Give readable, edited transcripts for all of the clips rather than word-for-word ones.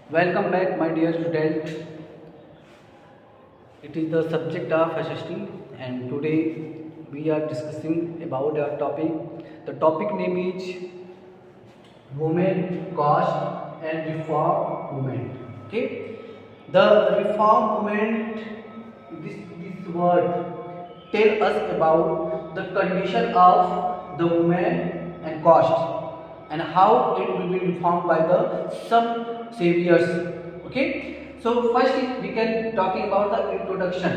Welcome back, my dear student. It is the subject of SST, and today we are discussing about our topic. The topic name is Women, Caste, and Reform Movement. Okay, the Reform Movement. This word tell us about the condition of the women and caste and how it will be reformed by the some saviors. Okay, so first we can talking about the introduction.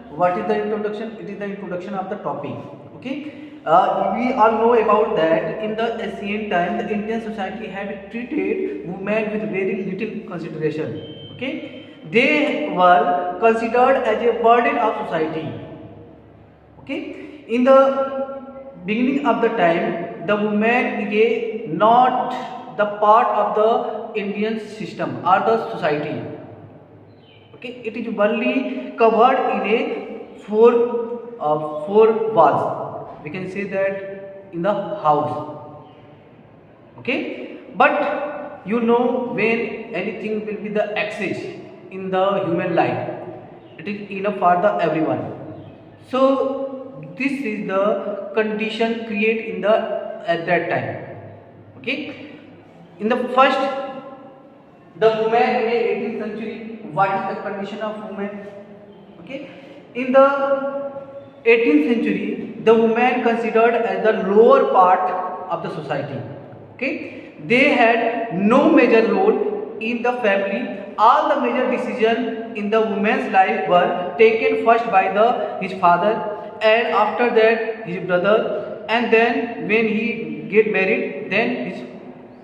What is the introduction? It is the introduction of the topic. Okay, we all know about that in the ancient time the Indian society had treated women with very little consideration. Okay, they were considered as a burden of society. Okay, in the beginning of the time the woman is not the part of the Indian system or the society. Okay, it is only covered in a four walls. We can say that in the house. Okay, but you know, when anything will be the access in the human life, it is enough for the everyone. So this is the condition created in the at that time. Okay, in the first the woman in the 18th century, what is the condition of women? Okay, in the 18th century the woman considered as the lower part of the society. Okay, they had no major role in the family. All the major decisions in the woman's life were taken first by his father, and after that his brother, and then when he get married, then his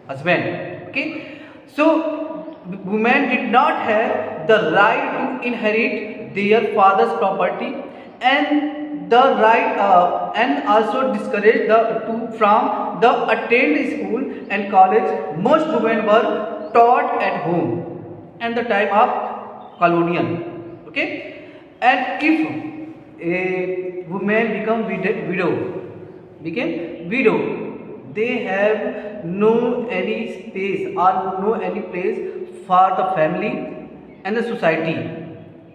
husband. Okay, so women did not have the right to inherit their father's property, and the right and also discouraged from the attend school and college. Most women were taught at home and the time of colonial. Okay, and if a woman became widow, they have no any space or no any place for the family and the society.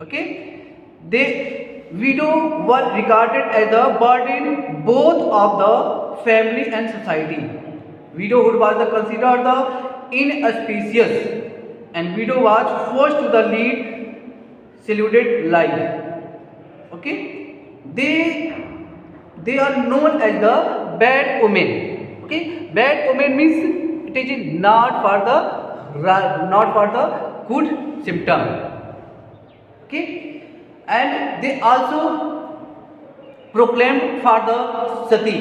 Okay, they widow were regarded as a burden both of the family and society. Widowhood was considered the inauspicious, and widow was forced to the lead secluded life. Okay, they are known as the bad women. Okay, bad women means it is not for the good symptom. Okay, and they also proclaimed for the sati.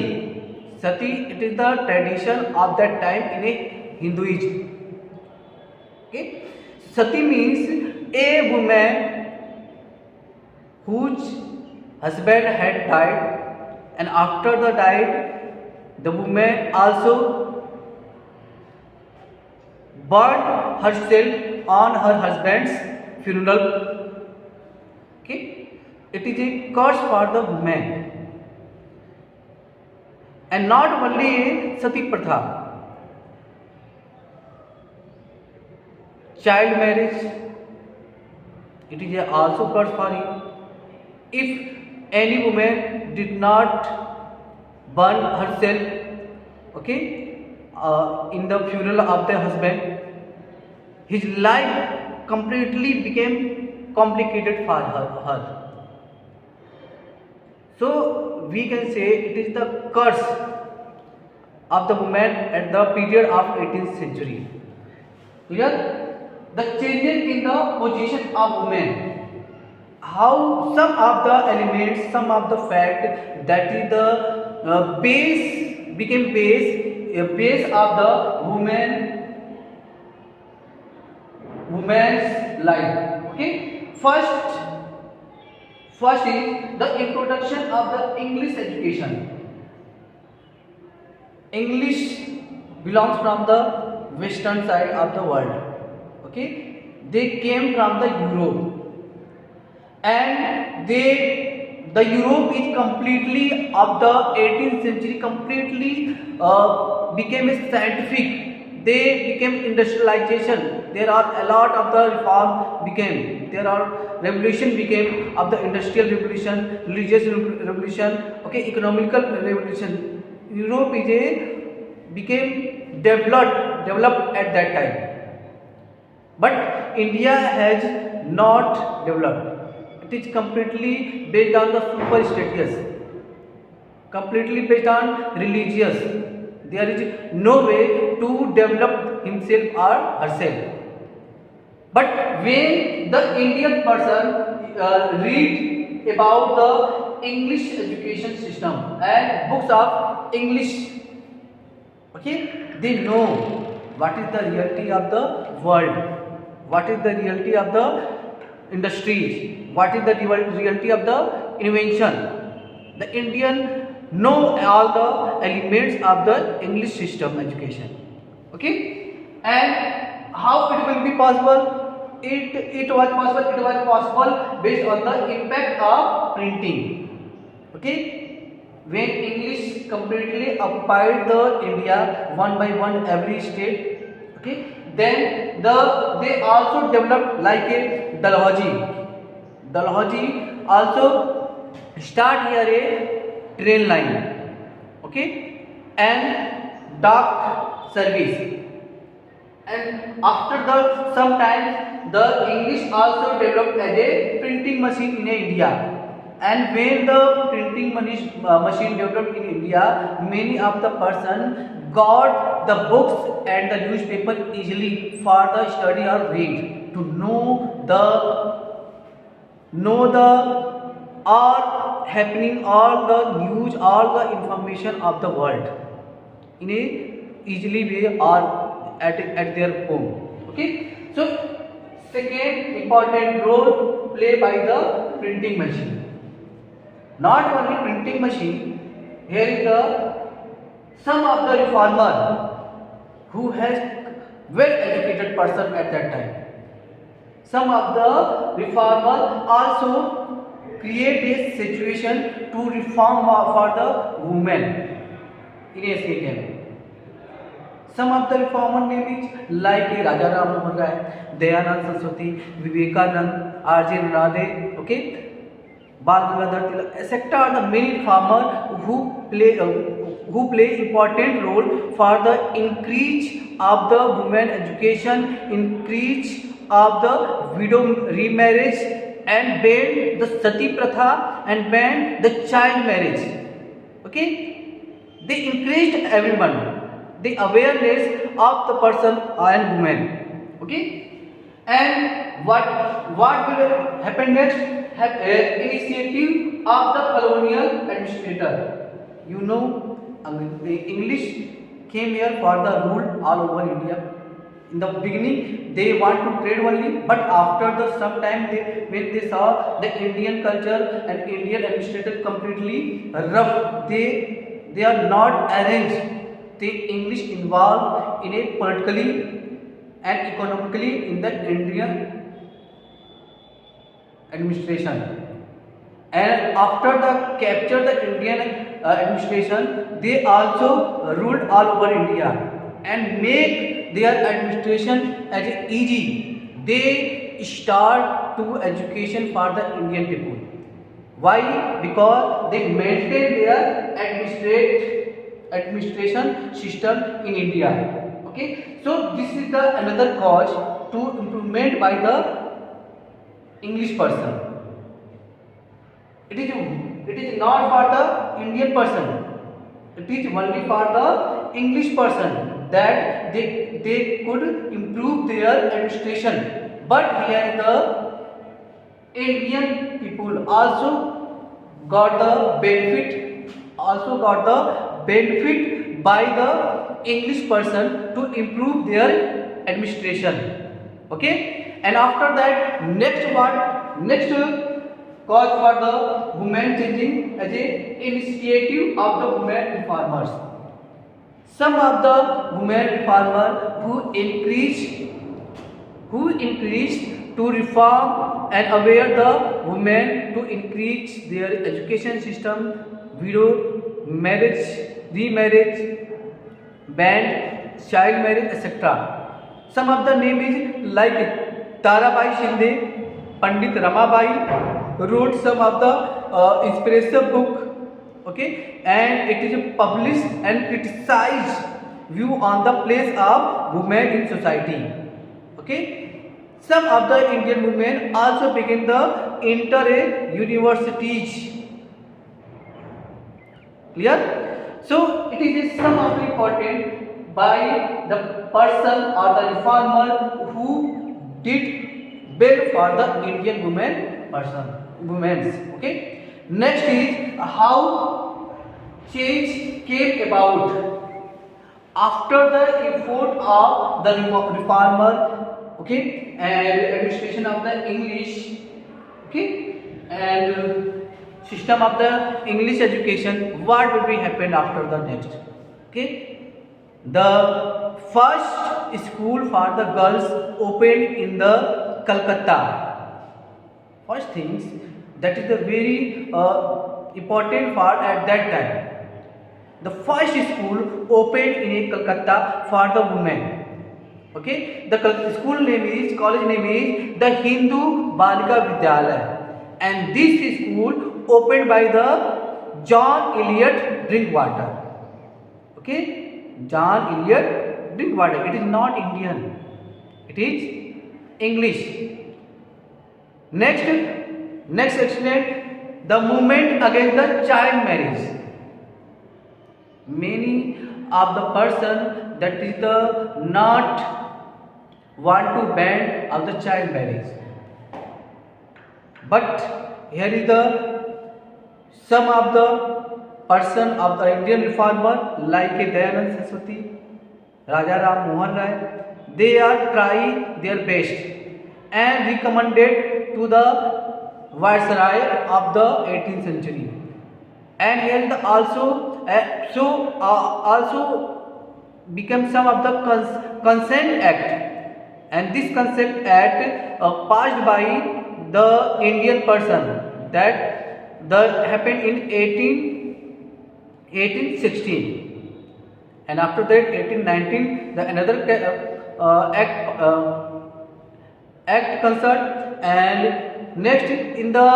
Sati, it is the tradition of that time in a Hinduism. Okay, sati means a woman whose husband had died, and after the died, the woman also burned herself on her husband's funeral. Okay, it is a curse for the woman. And not only sati pratha, child marriage, it is also curse for him. If any woman did not burn herself, okay, in the funeral of the husband, his life completely became complicated for her. So we can say it is the curse of the woman at the period of 18th century. Clear? The changes in the position of women. How some of the elements, some of the fact that is the base became base of the woman's life. Okay, first is the introduction of the English education. English belongs from the western side of the world. Okay, they came from the Europe, and the Europe is completely of the 18th century completely became a scientific. they became industrialization. There are a lot of the reform became. There are revolution became of the industrial revolution, religious revolution, okay, economical revolution. Europe is a became developed at that time. But India has not developed. It is completely based on the super status, completely based on religious. There is no way to develop himself or herself. But when the Indian person read about the English education system and books of English, okay, they know what is the reality of the world, what is the reality of the industries, what is the reality of the invention. The Indian know all the elements of the English system education, okay. And how it will be possible? It was possible based on the impact of printing, okay. When English completely occupied the India one by one every state, okay, then they also developed like a Dalhousie also start here a train line, okay, and dock service. And after the sometimes the English also developed as a printing machine in India. And when the printing machine developed in India, many of the person got the books and the newspaper easily for the study or read to know the all happening, all the news, all the information of the world in a easily way or at their home, okay. So second important role played by the printing machine. Not only printing machine, here is the some of the reformer who has well educated person at that time. Some of the reformer also create a situation to reform for the women in a stadium. Some of the reformer names like Raja Ram Mohan Rai, Dayanand Saraswati, Vivekanand, R.J. Radhe, okay, Bal Gangadhar Tilak, etc. are the many reformers who play important role for the increase of the women education, increase of the widow remarriage, and ban the sati pratha and ban the child marriage, okay. They increased everyone the awareness of the person and women, okay. And what will happen next? Have initiative of the colonial administrator. You know, the English came here for the rule all over India. In the beginning, they want to trade only, but after the some time, when they saw the Indian culture and Indian administrator completely rough, they are not arranged. The English involved in a politically and economically in the Indian administration. And after the capture the Indian administration, they also ruled all over India and make their administration as easy. They start to education for the Indian people. Why? Because they maintain their administration system in India. Okay, so this is the another cause to improvement by the English person. It is not for the Indian person. It is only for the English person that they could improve their administration. But here the Indian people also got the benefit by the English person to improve their administration. Okay, and after that next cause for the women changing as a initiative of the women reformers. Some of the women reformers who increased to reform and aware the women to increase their education system, widow marriage, remarriage, ban child marriage, etc. Some of the name is like Tarabai Shinde, Pandit Ramabai wrote some of the inspirational book, okay, and it is published and criticized view on the place of women in society, okay. Some of the Indian women also begin the enter a universities. Clear? So it is some of the important by the person or the reformer who did well for the Indian women's. Okay. Next is how change came about after the effort of the reformer, okay, and administration of the English, okay, and system of the English education. What will be happen after the next? Okay, the first school for the girls opened in the Calcutta. First things that is the very important part at that time. The first school opened in Calcutta for the women. Okay, the school name is, college name is the Hindu Balika Vidyalaya, and this school opened by the John Eliot Drinkwater. Okay, John Eliot Drinkwater. It is not Indian. It is English. Next accident, the movement against the child marriage. Many of the person that is the not want to ban of the child marriage, but here is the some of the person of the Indian reformer like Dayanand Saraswati, Raja Ram Mohan Rai. They are trying their best and recommended to the Viceroy of the 18th century. And here the also become some of the consent act, and this consent act passed by the Indian person that happened in 1816, and after that 1819 the another act concerned, and next in the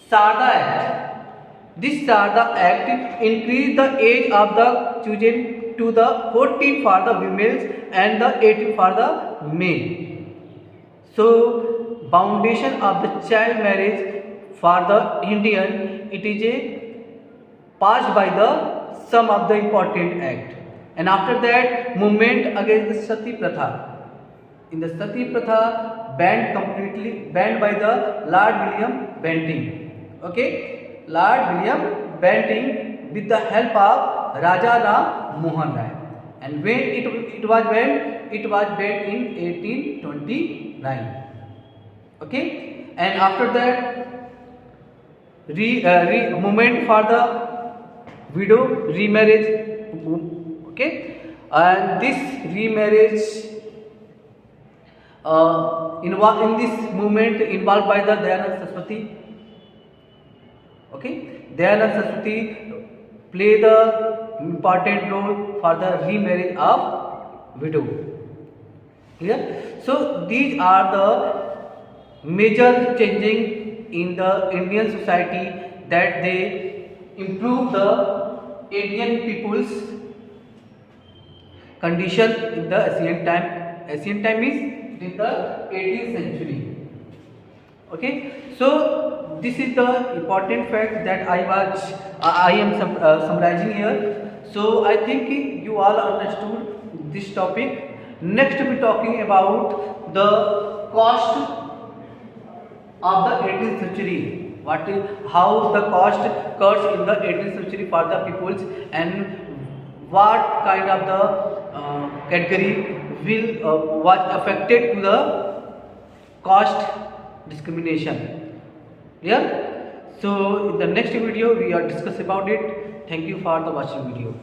Sarda Act. This Sarda Act increased the age of the children to the 14 for the females and the 18 for the male. So, foundation of the child marriage for the Indian, it is passed by the some of the important act. And after that, movement against the Sati Pratha. In the Sati Pratha, completely banned by the Lord William Bentinck. Okay. Lord William Bentinck with the help of Raja Ram Mohan Rai, and when it was banned, it was banned in 1829. Okay, and after that, movement for the widow remarriage. Okay, and this remarriage in this movement involved by the Dayanand Saraswati. Okay, Dayanand Saraswati play the important role for the remarriage of widow. Clear? So these are the major changing in the Indian society that they improve the Indian people's condition in the ancient time. Ancient time is in the 18th century. Okay, so this is the important fact that I am summarizing here. So I think you all understood this topic. Next we talking about the cost of the 18th century. How the cost cuts in the 18th century for the peoples, and what kind of the category was affected to the cost discrimination. Yeah. So in the next video we are discuss about it. Thank you for the watching video.